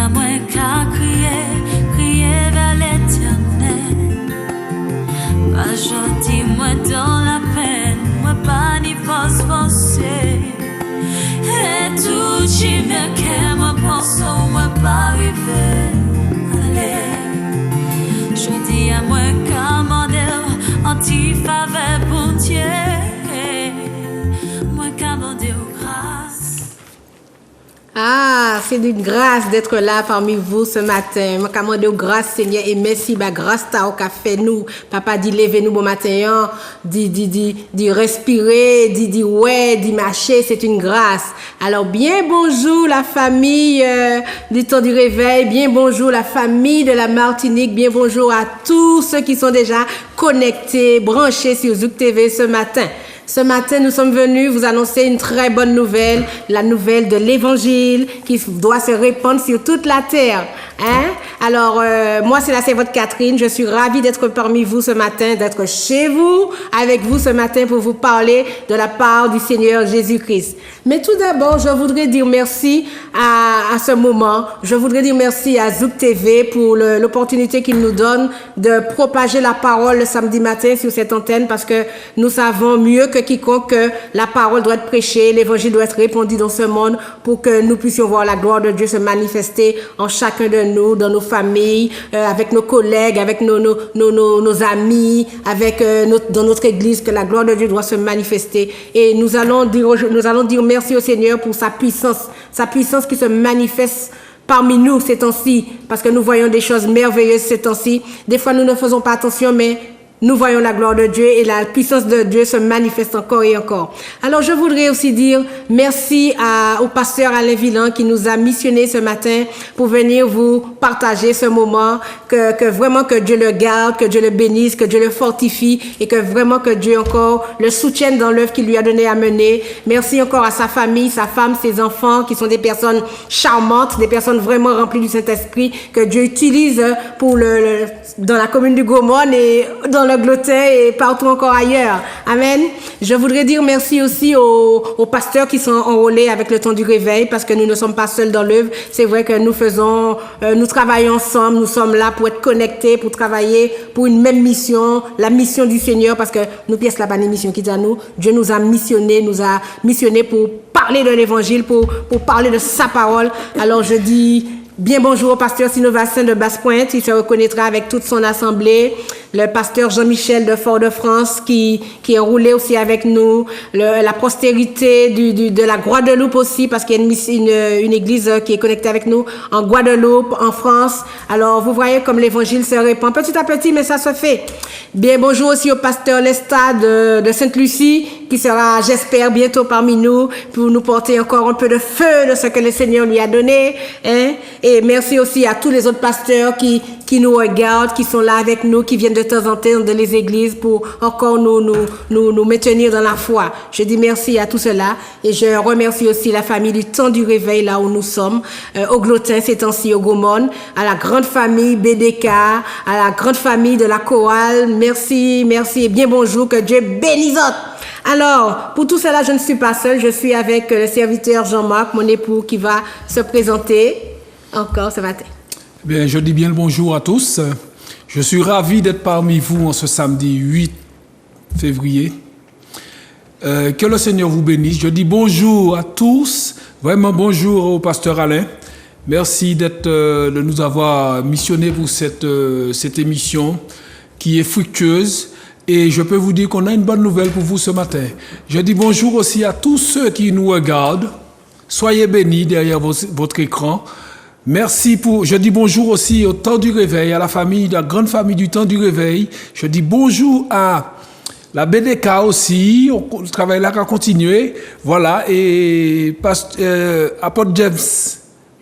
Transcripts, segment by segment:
à moi qu'à crier vers l'éternel. Aujourd'hui, moi dans la peine, moi pas ni forcer. Et tout qui me qu'est, moi pense, moi pas arriver. Allez, je dis à moi commander, anti-faveur pour Dieu. Moi commander grâce. Ah, c'est d'une grâce d'être là parmi vous ce matin. Je commande grâce, Seigneur, et merci, bah, grâce à qu'a fait nous. Papa dit, levez-nous bon matin, dit respirer, dit ouais, dit marcher, c'est une grâce. Alors, bien bonjour la famille du temps du réveil, bien bonjour la famille de la Martinique, bien bonjour à tous ceux qui sont déjà connectés, branchés sur Zouk TV ce matin. Ce matin, nous sommes venus vous annoncer une très bonne nouvelle, la nouvelle de l'Évangile qui doit se répandre sur toute la terre. Hein? Alors, moi, c'est la servante Catherine. Je suis ravie d'être parmi vous ce matin, d'être chez vous, avec vous ce matin pour vous parler de la part du Seigneur Jésus-Christ. Mais tout d'abord, je voudrais dire merci à ce moment. Je voudrais dire merci à Zouk TV pour l'opportunité qu'il nous donne de propager la parole le samedi matin sur cette antenne parce que nous savons mieux que quiconque que la parole doit être prêchée, l'évangile doit être répandu dans ce monde pour que nous puissions voir la gloire de Dieu se manifester en chacun de nous, dans nos familles, avec nos collègues, avec nos amis, avec dans notre église, que la gloire de Dieu doit se manifester. Et nous allons dire merci au Seigneur pour sa puissance qui se manifeste parmi nous ces temps-ci, parce que nous voyons des choses merveilleuses ces temps-ci. Des fois, nous ne faisons pas attention, mais nous voyons la gloire de Dieu et la puissance de Dieu se manifeste encore et encore. Alors, je voudrais aussi dire merci au pasteur Alain Villan qui nous a missionnés ce matin pour venir vous partager ce moment, que vraiment que Dieu le garde, que Dieu le bénisse, que Dieu le fortifie et que vraiment que Dieu encore le soutienne dans l'œuvre qu'il lui a donné à mener. Merci encore à sa famille, sa femme, ses enfants qui sont des personnes charmantes, des personnes vraiment remplies du Saint-Esprit que Dieu utilise pour dans la commune du Gaumont et dans le Glotin et partout encore ailleurs. Amen. Je voudrais dire merci aussi aux pasteurs qui sont enrôlés avec le temps du réveil parce que nous ne sommes pas seuls dans l'œuvre. C'est vrai que nous travaillons ensemble, nous sommes là pour être connectés, pour travailler pour une même mission, la mission du Seigneur parce que nous pièces la bonne mission qui est à nous. Dieu nous a missionnés pour parler de l'évangile, pour parler de sa parole. Alors je dis bien bonjour au pasteur Sinovassin de Basse-Pointe, il se reconnaîtra avec toute son assemblée. Le pasteur Jean-Michel de Fort-de-France qui est roulé aussi avec nous. La postérité de la Guadeloupe aussi, parce qu'il y a une église qui est connectée avec nous en Guadeloupe, en France. Alors, vous voyez comme l'évangile se répand petit à petit, mais ça se fait. Bien bonjour aussi au pasteur Lesta de Sainte-Lucie, qui sera, j'espère, bientôt parmi nous pour nous porter encore un peu de feu de ce que le Seigneur lui a donné. Hein? Et merci aussi à tous les autres pasteurs qui nous regardent, qui sont là avec nous, qui viennent de temps en temps dans les églises pour encore nous maintenir dans la foi. Je dis merci à tout cela et je remercie aussi la famille du temps du réveil là où nous sommes, au Glotin ces temps-ci, au Gaumont, à la grande famille BDK, à la grande famille de la chorale. Merci et bien bonjour, que Dieu bénisse. Alors, pour tout cela, je ne suis pas seule, je suis avec le serviteur Jean-Marc, mon époux, qui va se présenter encore ce matin. Bien, je dis bien le bonjour à tous. Je suis ravi d'être parmi vous en ce samedi 8 février. Que le Seigneur vous bénisse. Je dis bonjour à tous. Vraiment bonjour au pasteur Alain. Merci de nous avoir missionné pour cette émission qui est fructueuse. Et je peux vous dire qu'on a une bonne nouvelle pour vous ce matin. Je dis bonjour aussi à tous ceux qui nous regardent. Soyez bénis derrière votre écran. Merci je dis bonjour aussi au temps du réveil, à la grande famille du temps du réveil. Je dis bonjour à la BDK aussi, le travail là qui a continué. Voilà, et Apôtre James,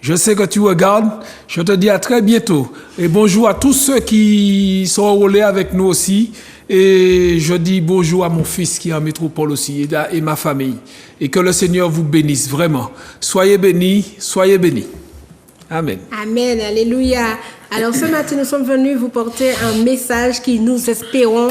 je sais que tu regardes, je te dis à très bientôt. Et bonjour à tous ceux qui sont enrôlés avec nous aussi. Et je dis bonjour à mon fils qui est en métropole aussi et ma famille. Et que le Seigneur vous bénisse vraiment. Soyez bénis, soyez bénis. Amen. Amen, alléluia. Alors ce matin, nous sommes venus vous porter un message qui, nous espérons,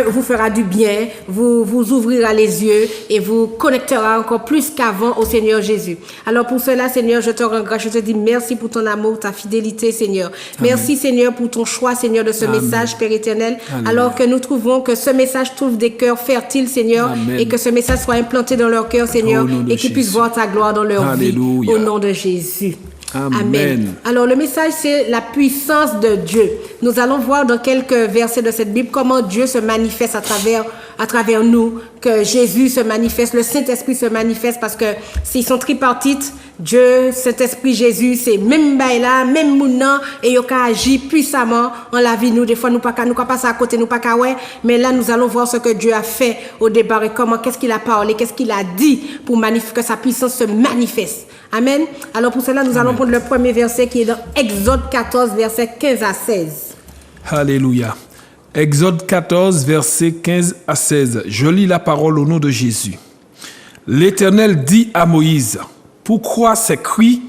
vous fera du bien, vous ouvrira les yeux et vous connectera encore plus qu'avant au Seigneur Jésus. Alors pour cela, Seigneur, je te rends grâce, je te dis merci pour ton amour, ta fidélité, Seigneur. Amen. Merci, Seigneur, pour ton choix, Seigneur, de ce Amen. Message, Père éternel. Amen. Alors que nous trouvons que ce message trouve des cœurs fertiles, Seigneur, Amen. Et que ce message soit implanté dans leur cœur, Seigneur, et qu'ils puissent voir ta gloire dans leur Alléluia. Vie. Au nom de Jésus. Amen. Amen. Alors le message, c'est la puissance de Dieu. Nous allons voir dans quelques versets de cette Bible comment Dieu se manifeste à travers nous, que Jésus se manifeste, le Saint-Esprit se manifeste, parce que s'ils sont tripartites, Dieu, Saint-Esprit, Jésus, c'est même là, même mounant, et il agit puissamment en la vie. Nous, des fois, nous pas passer à côté, nous pas qu'à ouais, mais là, nous allons voir ce que Dieu a fait au départ et comment, qu'est-ce qu'il a parlé, qu'est-ce qu'il a dit pour que sa puissance se manifeste. Amen. Alors pour cela, nous allons prendre le premier verset qui est dans Exode 14, versets 15 à 16. Alléluia. Exode 14, versets 15 à 16. Je lis la parole au nom de Jésus. L'Éternel dit à Moïse, « Pourquoi ces cris?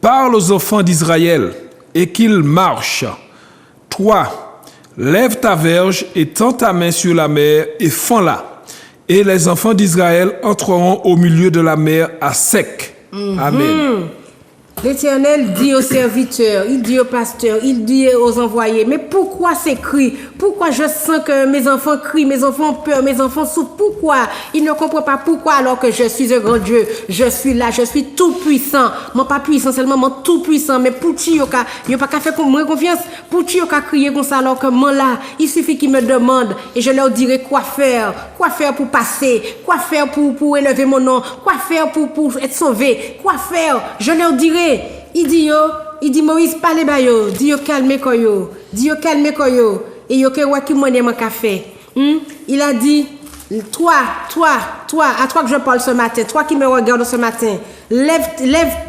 Parle aux enfants d'Israël et qu'ils marchent. Toi, lève ta verge et tends ta main sur la mer et fends-la. Et les enfants d'Israël entreront au milieu de la mer à sec. » Amen. L'Éternel dit aux serviteurs, il dit aux pasteurs, il dit aux envoyés, mais pourquoi ces cris? Pourquoi je sens que mes enfants crient, mes enfants ont peur, mes enfants souffrent? Pourquoi? Ils ne comprennent pas pourquoi alors que je suis un grand Dieu. Je suis là, je suis tout puissant. Moi pas puissant seulement, moi tout puissant. Mais pour qui il n'y a pas qu'à faire moi confiance? Pour qui il y a crier comme ça alors que moi là, il suffit qu'ils me demandent et je leur dirai quoi faire pour passer, quoi faire pour élever mon nom, quoi faire pour être sauvé, quoi faire, je leur dirai. Il dit Moïse parle ba yo, dit yo calme koyo, et yo ke wa ki moné mon café. Il a dit toi, à toi que je parle ce matin, toi qui me regardes ce matin, lève,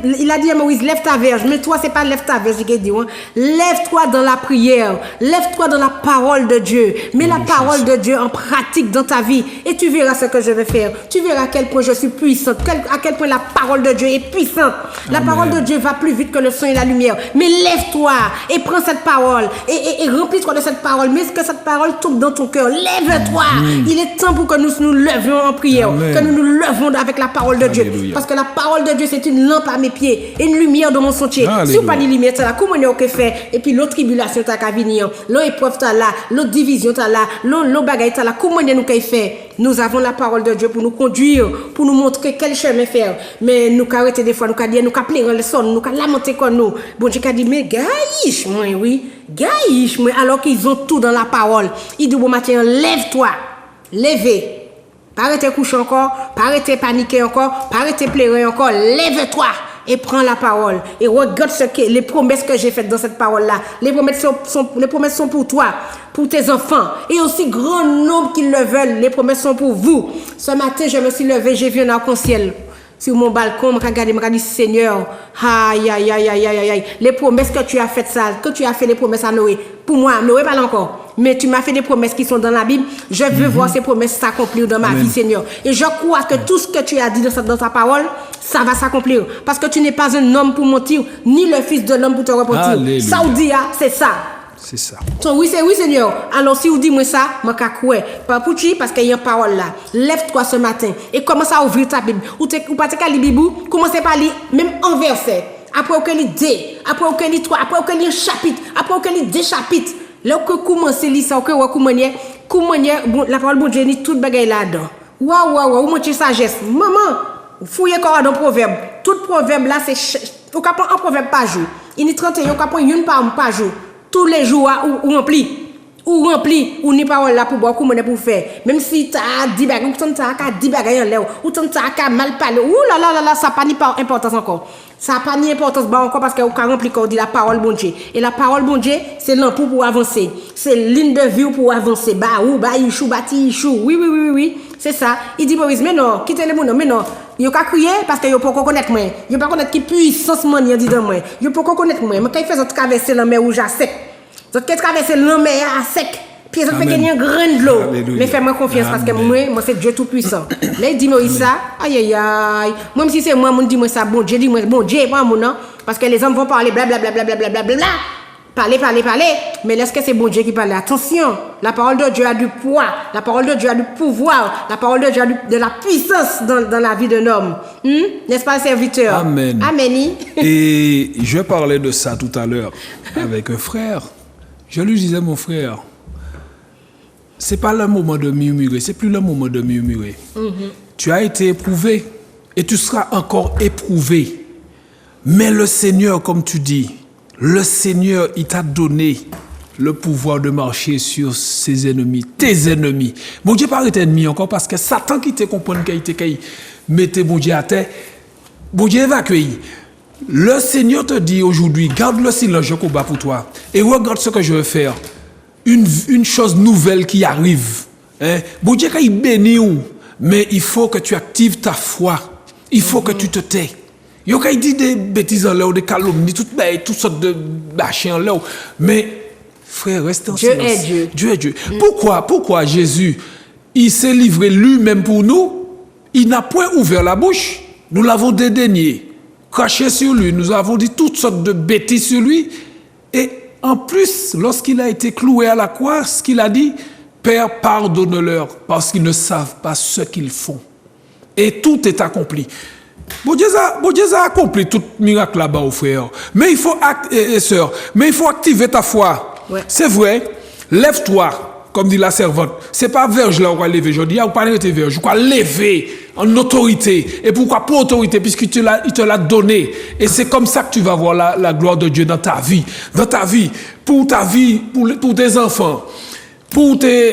il a dit à Moïse, lève ta verge, mais toi, c'est pas lève ta verge, il dit, hein. Lève-toi dans la prière, lève-toi dans la parole de Dieu, mets la parole de Dieu en pratique dans ta vie, et tu verras ce que je vais faire. Tu verras à quel point je suis puissante, à quel point la parole de Dieu est puissante. La Amen. Parole de Dieu va plus vite que le son et la lumière. Mais lève-toi et prends cette parole, et remplis-toi de cette parole, mais que cette parole tombe dans ton cœur. Lève-toi. Il est temps pour que nous levions en prière, Amen. que nous nous levons avec la parole de Dieu. Alléluia. Parce que la parole de Dieu, c'est une lampe à mes pieds et une lumière dans mon sentier. Si vous pas de lumière, c'est là, comment on a fait? Et puis l'autre tribulation, t'as qu'à venir, l'autre épreuve, t'as là, l'autre division, t'as là, l'autre bagaille, t'as là, comment on nous qu'à faire? Nous avons la parole de Dieu pour nous conduire, pour nous montrer quel chemin faire. Mais nous qu'à arrêter des fois, nous qu'à dire, nous qu'à pleurer le son, nous qu'à lamenter comme nous. Bon Dieu qu'à dire, mais gaïche, moi, oui, gaïche, moi, alors qu'ils ont tout dans la parole. Il dit, bon matin, lève-toi, levez. Pas arrêter coucher encore, pas arrêter paniquer encore, pas arrêter pleurer encore, lève-toi et prends la parole et regarde les promesses que j'ai faites dans cette parole-là. Les promesses sont pour toi, pour tes enfants et aussi grand nombre qui le veulent. Les promesses sont pour vous. Ce matin, je me suis levée, j'ai vu un arc-en-ciel sur mon balcon, je me dit, Seigneur, aïe, les promesses que tu as faites les promesses à Noé. Pour moi, Noé pas encore. Mais tu m'as fait des promesses qui sont dans la Bible. Je veux voir ces promesses s'accomplir dans ma vie, Seigneur. Et je crois que tout ce que tu as dit dans ta parole, ça va s'accomplir. Parce que tu n'es pas un homme pour mentir, ni le fils de l'homme pour te repentir. Ça vous dit, c'est ça. C'est ça. Donc, oui, Seigneur. Alors, si vous dites moi ça, je vais pas pour qui, parce qu'il y a une parole là. Lève-toi ce matin et commence à ouvrir ta Bible. Ou pas te lire Bible, commencez par lire, même en verset. Après, vous lit 2, après, vous lit 3, après, vous lit un chapitre, après, vous lit 2 chapitres. Là, vous commencez à lire ça, comment la parole de Dieu dit tout bagaille là-dedans. Waouh, vous montrez sagesse. Maman, fouillez encore dans le proverbe. Tout proverbe là, c'est. Vous pouvez prendre un proverbe par jour. Il y a 31, vous pouvez prendre une par jour. Tous les jours, ou rempli, ou ni parole là pour boire, comment pour faire. Même si tu as 10 bagages, ou tu as 10 bagages en l'air, ou tu as mal parlé, ouh là, ça n'a pas ni importance encore. Ça n'a pas ni importance encore parce que vous avez rempli quand on dit la parole bon Dieu. Et la parole bon Dieu, c'est l'ampoule pour avancer. C'est ligne de vie pour avancer. Ichou, bati, ichou. Oui. C'est ça. Il dit, Maurice, mais non, quittez le monde, mais non. Vous pouvez crier parce que vous ne pouvez pas connaître moi. Vous ne pouvez pas connaître qui puissance man dit dans moi. Vous ne pouvez pas connaître moi. Mais quand il fait traverser la mer rouge à sec, vous traverser la mer à sec, puis vous faites gagner un grain de l'eau. Mais faites-moi confiance parce que moi c'est Dieu tout puissant. Là il dit moi ça, aïe. Moi même si c'est moi, moi dit moi ça, bon Dieu, dis moi bon Dieu, pas mon nom. Parce que les hommes vont parler blablabla. Parler. Mais est-ce que c'est bon Dieu qui parle? Attention, la parole de Dieu a du poids, la parole de Dieu a du pouvoir, la parole de Dieu a de la puissance dans la vie d'un homme. N'est-ce pas, serviteur? Amen. Amen. Et je parlais de ça tout à l'heure avec un frère. Je lui disais, mon frère, c'est pas le moment de murmurer, c'est plus le moment de murmurer. Tu as été éprouvé et tu seras encore éprouvé. Mais le Seigneur, comme tu dis, le Seigneur, il t'a donné le pouvoir de marcher sur ses ennemis, tes ennemis. Bon Dieu, pas être ennemi encore parce que Satan qui te comprend qu'il mettait bon Dieu à terre, bon Dieu évacue. Le Seigneur te dit aujourd'hui, garde le silence, je combat pour toi. Et regarde ce que je vais faire. Une chose nouvelle qui arrive. Bon Dieu, il bénit, mais il faut que tu actives ta foi. Il faut que tu te tais. Il y a dit des bêtises en l'air, des calomnies, toutes sortes de bâchés en l'air. Mais, frère, reste en silence. Dieu est Dieu. Dieu est Dieu. Pourquoi Jésus, il s'est livré lui-même pour nous? Il n'a point ouvert la bouche. Nous l'avons dédaigné, craché sur lui. Nous avons dit toutes sortes de bêtises sur lui. Et en plus, lorsqu'il a été cloué à la croix, ce qu'il a dit, Père, pardonne-leur parce qu'ils ne savent pas ce qu'ils font. Et tout est accompli. Bon Dieu a accompli tout miracle là-bas, au frère. Mais il faut, sœur, mais il faut activer ta foi. Ouais. C'est vrai, lève-toi, comme dit la servante. C'est pas verge là où on va lever. Je dis, on parle de tes verges. Je crois lever en autorité. Et pourquoi? Pour autorité, puisqu'il te l'a donné. Et c'est comme ça que tu vas voir la gloire de Dieu dans ta vie. Dans ta vie, pour tes enfants,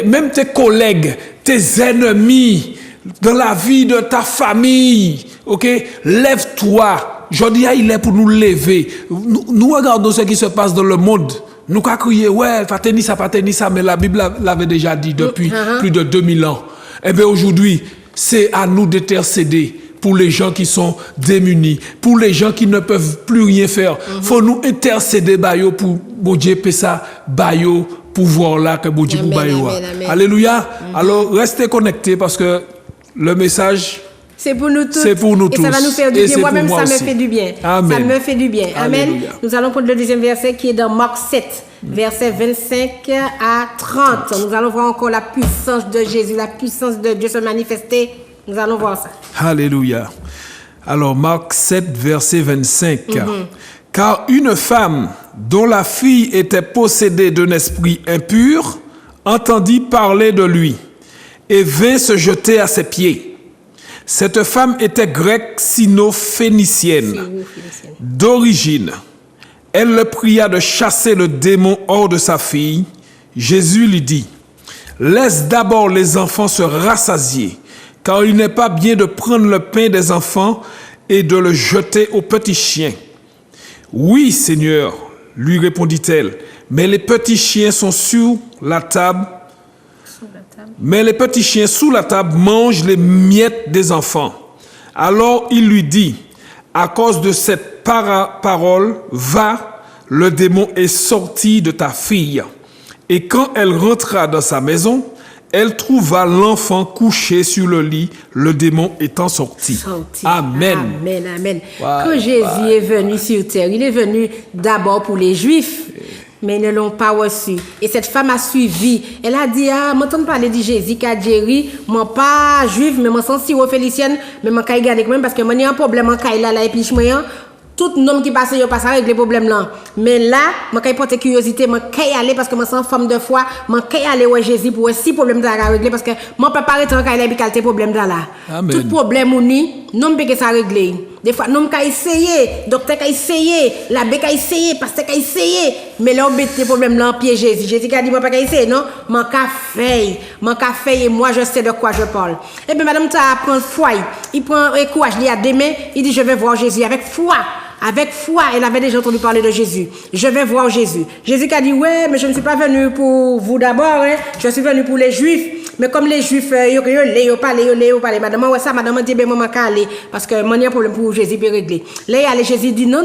même tes collègues, tes ennemis, dans la vie de ta famille. Ok, lève-toi. Je dis, il est pour nous lever. Nous regardons ce qui se passe dans le monde. Nous avons crié, ouais, pas tenir ça, mais la Bible l'avait déjà dit depuis plus de 2000 ans. Eh bien, aujourd'hui, c'est à nous d'intercéder pour les gens qui sont démunis, pour les gens qui ne peuvent plus rien faire. Faut nous intercéder, bayo, pour bon Dieu, ça, bayo, pouvoir là, que bon Dieu, pour bayo. Alléluia. Alors, restez connectés parce que le message, c'est pour nous tous. C'est pour nous tous. Et ça va nous faire du Et bien. c'est Moi-même, pour ça moi me aussi. fait du bien. Amen. Ça me fait du bien. Amen. Alléluia. Nous allons prendre le deuxième verset qui est dans Marc 7, verset 25 à 30. Nous allons voir encore la puissance de Jésus, la puissance de Dieu se manifester. Nous allons voir ça. Alléluia. Alors, Marc 7, verset 25. Car une femme dont la fille était possédée d'un esprit impur entendit parler de lui et vint se jeter à ses pieds. Cette femme était grecque sino-phénicienne d'origine. Elle le pria de chasser le démon hors de sa fille. Jésus lui dit, « Laisse d'abord les enfants se rassasier, car il n'est pas bien de prendre le pain des enfants et de le jeter aux petits chiens. » « Oui, Seigneur, lui répondit-elle, mais les petits chiens sont sous la table. Mais les petits chiens sous la table mangent les miettes des enfants. Alors il lui dit, à cause de cette parole, va, le démon est sorti de ta fille. Et quand elle rentra dans sa maison, elle trouva l'enfant couché sur le lit, le démon étant sorti. Amen. Amen, amen. Ouais, Quand Jésus est venu sur terre, il est venu d'abord pour les Juifs, mais ils ne l'ont pas reçu. Et cette femme a suivi. Elle a dit, m'entends parler de Jésus qui a guéri, moi pas juif, mais moi sans syro-phélicienne, mais moi quand garder quand même parce que moi il y a un problème en là et puis moi tout homme qui passe, il passe avec les problèmes là. Mais là, moi quand porte curiosité, moi quand aller parce que moi sans femme de foi, moi quand aller ouais Jésus pour si problème ça régler parce que moi pas paraître quand il a qualité problème là. Amen. Tout problème ou ni, non peut que ça régler. Des fois non ka essayer, docteur ka essayer, l'abbé ka essayer, pasteur ka essayer, mais là on met les problèmes là en pied Jésus. Jésus a dit moi pas ka essayer non, moi ka faire et moi je sais de quoi je parle. Et bien madame ça prend foi, il prend courage, il a demain, il dit je vais voir Jésus avec foi. Avec foi, elle avait déjà entendu parler de Jésus. Je vais voir Jésus. Jésus qui a dit, ouais, mais je ne suis pas venu pour vous d'abord, hein. Je suis venu pour les Juifs. Mais comme les Juifs, ils parlent. Madame, ouais, ça, madame, dit, ben, moi, je aller. Parce que, moi, il y a un problème pour Jésus, peut régler. Là, Jésus dit, non,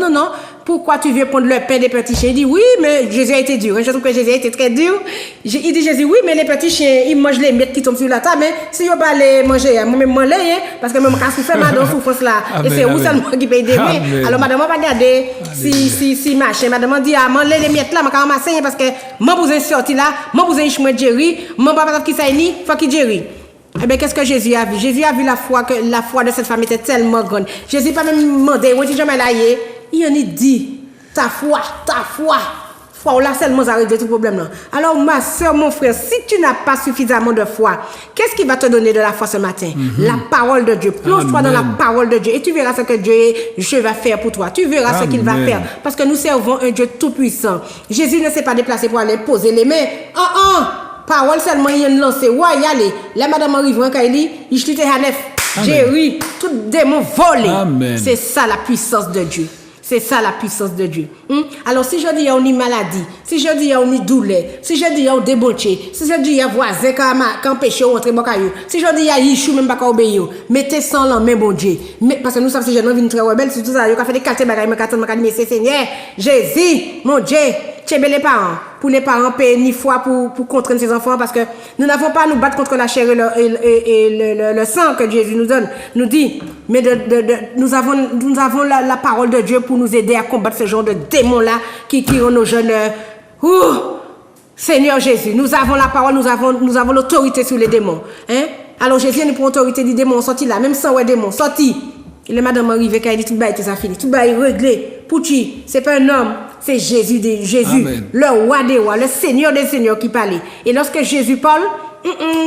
pourquoi tu veux prendre le pain des petits chiens? Il dit, oui, mais Jésus a été dur. Je trouve que Jésus a été très dur. Il dit, Jésus, oui, mais les petits chiens, ils mangent les miettes qui tombent sur la table. Mais si ils pas les manger, moi-même, moi, parce que même quand je fais ma souffrance là, et c'est où seulement qui paye des mains. Alors, madame, on va regarder si machin. Madame, dit, ah, manger les miettes là, je vais ramasser parce que moi, vous êtes sorti là, moi, vous êtes chouette Jerry, moi, papa, qui ça ni, faut qu'il Jerry. Eh bien, qu'est-ce que Jésus a vu? Jésus a vu la foi de cette femme était tellement grande. Jésus n'a pas même demandé, où est-ce que jamais là, il en a dit, ta foi, foi, là seulement ça règle tout problème là. Alors, ma soeur, mon frère, si tu n'as pas suffisamment de foi, qu'est-ce qui va te donner de la foi ce matin? La parole de Dieu. Plonge-toi dans la parole de Dieu et tu verras ce que Dieu va faire pour toi. Tu verras ce qu'il va faire. Parce que nous servons un Dieu tout-puissant. Jésus ne s'est pas déplacé pour aller poser les mains. Parole seulement, il y a une lancée. Ouais, y aller. La madame arrive, il chute à neuf. Jéry, tout démon volé. C'est ça la puissance de Dieu. C'est ça la puissance de Dieu. Alors, si je dis qu'il y a une maladie, si je dis qu'il y a une douleur, si je dis qu'il y a un débauché, si je dis qu'il y a un voisin qui empêche de rentrer dans le si je dis qu'il y a Yishou même pas obéir, mettez sans la main, bon Dieu. Parce que nous savons que ces jeunes viennent très rebelles, c'est tout ça. Ils ont fait des quartiers bagailles, mais c'est Seigneur, Jésus, mon Dieu. Pour les parents payer ni foi pour contraindre ses enfants parce que nous n'avons pas à nous battre contre la chair et le sang que Jésus nous donne, nous dit, mais nous avons la parole de Dieu pour nous aider à combattre ce genre de démons-là qui ont nos jeunes. Seigneur Jésus, nous avons la parole, nous avons l'autorité sur les démons. Hein? Alors Jésus nous prend l'autorité des démons, sorti là, même sans ouais démons, sorti. Et le madame arrive quand il dit tout bas ça fini, tout bas est réglé. Pour qui? C'est pas un homme. C'est Jésus, Amen. Le roi des rois, le Seigneur des seigneurs qui parlait. Et lorsque Jésus parle,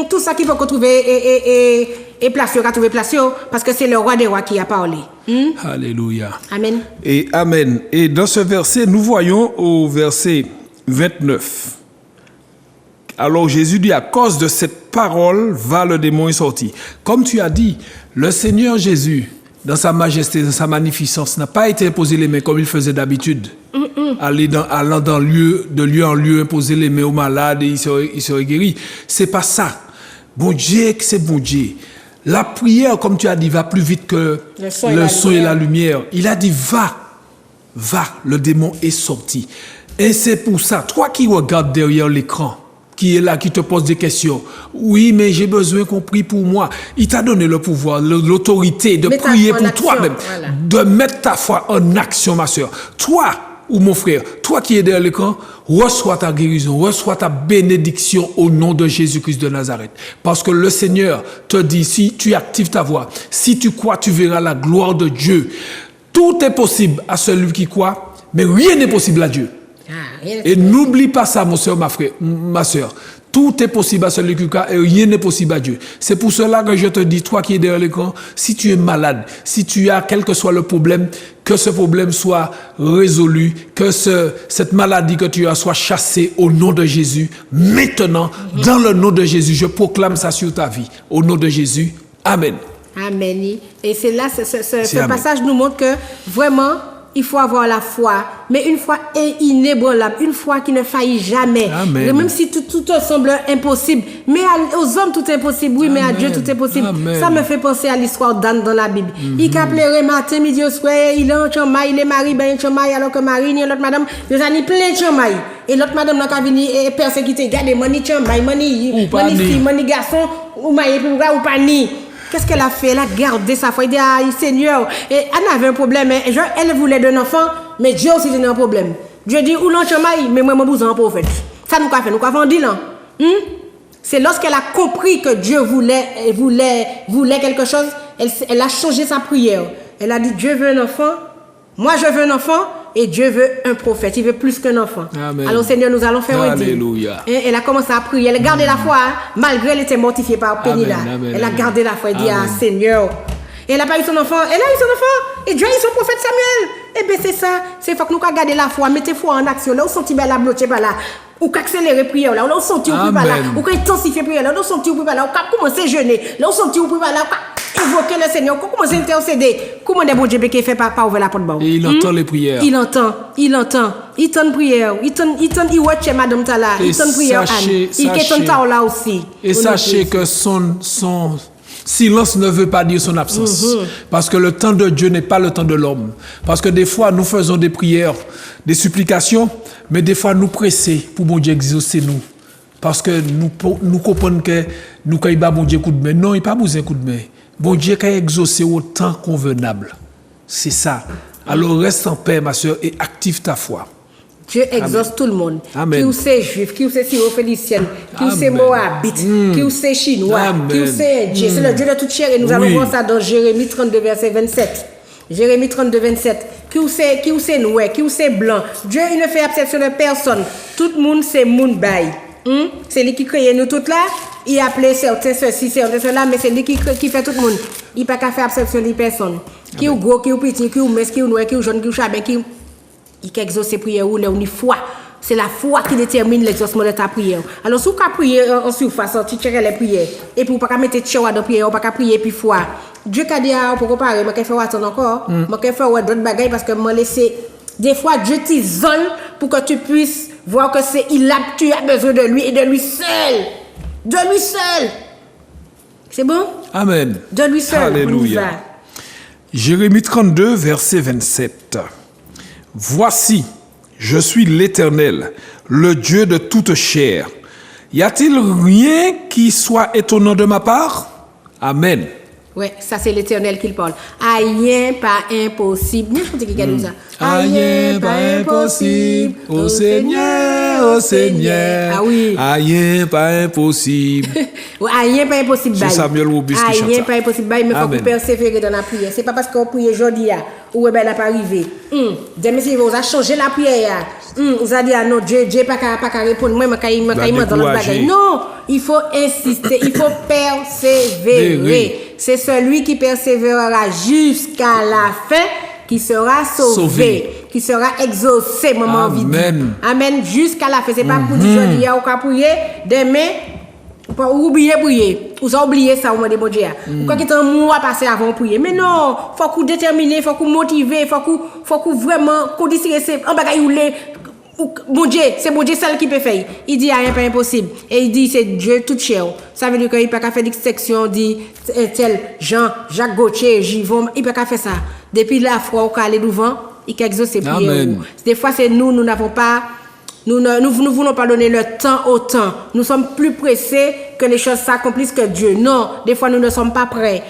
tout ça qu'il faut trouver et place, trouver place, parce que c'est le roi des rois qui a parlé. Alléluia. Amen. Et Amen. Et dans ce verset, nous voyons au verset 29. Alors Jésus dit, à cause de cette parole, va le démon est sorti. Comme tu as dit, le Seigneur Jésus, dans sa majesté, dans sa magnificence, n'a pas été imposé les mains comme il faisait d'habitude. Allant de lieu en lieu, imposer les mains aux malades et il serait guéri. C'est pas ça. Bon Dieu, c'est bon Dieu. La prière, comme tu as dit, va plus vite que le son et la lumière. Il a dit, va, le démon est sorti. Et c'est pour ça, toi qui regardes derrière l'écran, qui est là, qui te pose des questions. Oui, mais j'ai besoin qu'on prie pour moi. Il t'a donné le pouvoir, l'autorité de prier pour toi-même, voilà. De mettre ta foi en action, ma soeur. Toi, ou mon frère, toi qui es derrière l'écran, reçois ta guérison, reçois ta bénédiction au nom de Jésus-Christ de Nazareth. Parce que le Seigneur te dit, si tu actives ta voix, si tu crois, tu verras la gloire de Dieu. Tout est possible à celui qui croit, mais rien n'est possible à Dieu. Et n'oublie pas ça, mon soeur, ma soeur. Tout est possible à celui qui croit et rien n'est possible à Dieu. C'est pour cela que je te dis, toi qui es derrière l'écran, si tu es malade, si tu as quel que soit le problème, que ce problème soit résolu, que cette maladie que tu as soit chassée au nom de Jésus. Maintenant, dans le nom de Jésus, je proclame ça sur ta vie. Au nom de Jésus, Amen. Amen. Et c'est là, ce passage nous montre que vraiment, il faut avoir la foi, mais une foi inébranlable, une foi qui ne faillit jamais. Amen. Même si tout te semble impossible, mais aux hommes tout est impossible, oui, mais à Dieu tout est possible. Amen. Ça me fait penser à l'histoire d'Anne dans la Bible. Il caplerait matin, midi au soir, il est en chamaille, il est marié, ben en chamaille, alors que Marie, l'autre madame, il a plein de chamaille. Et l'autre madame n'a qu'à venir et persécuter, regardez, mani chamaille, mani fille, mani garçon, ou maille, ou pas ni. Qu'est-ce qu'elle a fait? Elle a gardé sa foi. Elle dit, ah, Seigneur, et elle avait un problème. Elle voulait d'un enfant, mais Dieu aussi avait un problème. Dieu dit, ou l'on chamaille, mais moi, je suis un prophète. Ça nous a fait, nous avons dit là. C'est lorsqu'elle a compris que Dieu voulait quelque chose, elle a changé sa prière. Elle a dit, Dieu veut un enfant, moi je veux un enfant, et Dieu veut un prophète. Il veut plus qu'un enfant. Amen. Alors Seigneur, nous allons faire un deal. Elle a commencé à prier. Elle a gardé la foi, malgré elle était mortifiée par Pénila. Elle a gardé la foi et dit, ah Seigneur. Et elle n'a pas eu son enfant. Elle a eu son enfant. Et Dieu a eu son prophète Samuel. Eh bien c'est ça. C'est faut que nous garder la foi. Mettez foi en action. Là, on sentit la bloquée par là. Ou qu'accélérer prière là. Là, on sentit ou plus par là. Ou qu'intensifier prière là. Là, on sentit ou plus par là. Ou commencer à jeûner. Là, on sentit ou plus par là. Évoquer le Seigneur, comment c'est intercéder, comment des bons Dieu qui fait pas ouvrir la porte bon. Et il entend les prières. Il entend, il entend prière, il watch madame Tala, il entend prière Anne, il entend là aussi. Et sachez que son Silence ne veut pas dire son absence. Parce que le temps de Dieu n'est pas le temps de l'homme. Parce que des fois, nous faisons des prières, des supplications, mais des fois, nous pressons pour bon Dieu exaucer nous. Parce que nous comprenons que nous, quand il bat bon Dieu coup de main, non, il n'y a pas besoin de coup de main. Bon Dieu, quand il exauce au temps convenable. C'est ça. Alors, reste en paix, ma soeur, et active ta foi. Dieu exauce tout le monde. Amen. Qui ou c'est juif, qui ou c'est syro-phénicienne, qui ou c'est moabite, qui ou c'est chinois, qui ou c'est indien. C'est le Dieu de toute chair. Et nous allons voir ça dans Jérémie 32, verset 27. Jérémie 32, 27. Qui ou c'est noir, qui ou c'est blanc. Dieu, il ne fait exception de personne. Tout le monde, c'est monde bail. C'est lui qui crée nous toutes là. Il appelait certains ceci, certains cela, mais c'est lui qui fait tout le monde. Il n'a pas qu'à faire exception de personne. Qui ou gros, qui ou petit, qui ou mince, qui ou noir, qui ou jaune, qui ou chabin, qui exauce ses prières ou la foi. C'est la foi qui détermine l'exaucement de ta prière. Alors, si vous priez en surface, tu cherches les prières, et pour ne pas mettre de choix de prière, pas prier puis foi. Dieu a dit, pour comparer, je vais faire attendre encore, je vais faire d'autres bagages parce que je laisse. Des fois, Dieu t'isole pour que tu puisses voir que tu as besoin de lui et de lui seul. De lui seul. C'est bon? Amen. De lui seul. Alléluia. Jérémie 32, verset 27. Voici, je suis l'Éternel, le Dieu de toute chair. Y a-t-il rien qui soit étonnant de ma part? Amen. Oui, ça c'est l'Éternel qui le parle. Rien pas impossible. N'importe qui a dit ça. Rien pas impossible. Au Seigneur, au Seigneur. Ah oui. Rien pas impossible. Rien pas impossible. C'est Samuel Roubis qui chante Rien ça. pas impossible. Mais il faut que vous persévérer dans la prière. C'est pas parce qu'on prie aujourd'hui ou elle n'a pas arrivé. Demain, si vous avez changé la prière, vous avez dit, ah non, Dieu pas qu'à répondre. Moi, je vais dans le bagage. Non, il faut insister, il faut persévérer. C'est celui qui persévérera jusqu'à la fin qui sera sauvé. Qui sera exaucé, maman. Amen. Amen. Jusqu'à la fin. C'est pas pour dire aujourd'hui, on va prier, demain, ou oublier prier. Ou ça oublier ça au moment de bon Dieu. Ou quand il y a un mois passé avant de prier. Mais non, faut qu'on détermine, faut qu'on motive, faut qu'on vraiment, qu'on dise que c'est un bagage ou les. Bon Dieu, c'est bon Dieu seul qui peut faire. Il dit rien pas impossible. Et il dit c'est Dieu tout cher. Ça veut dire qu'il peut pas faire distinction dit tel Jean, Jacques Gauthier, Givon, il peut pas faire ça. Depuis la foi au aller devant, il peut exaucer prière. Des fois c'est nous n'avons pas nous ne voulons pas donner le temps au temps. Nous sommes plus pressés que les choses s'accomplissent que Dieu. Non, des fois nous ne sommes pas prêts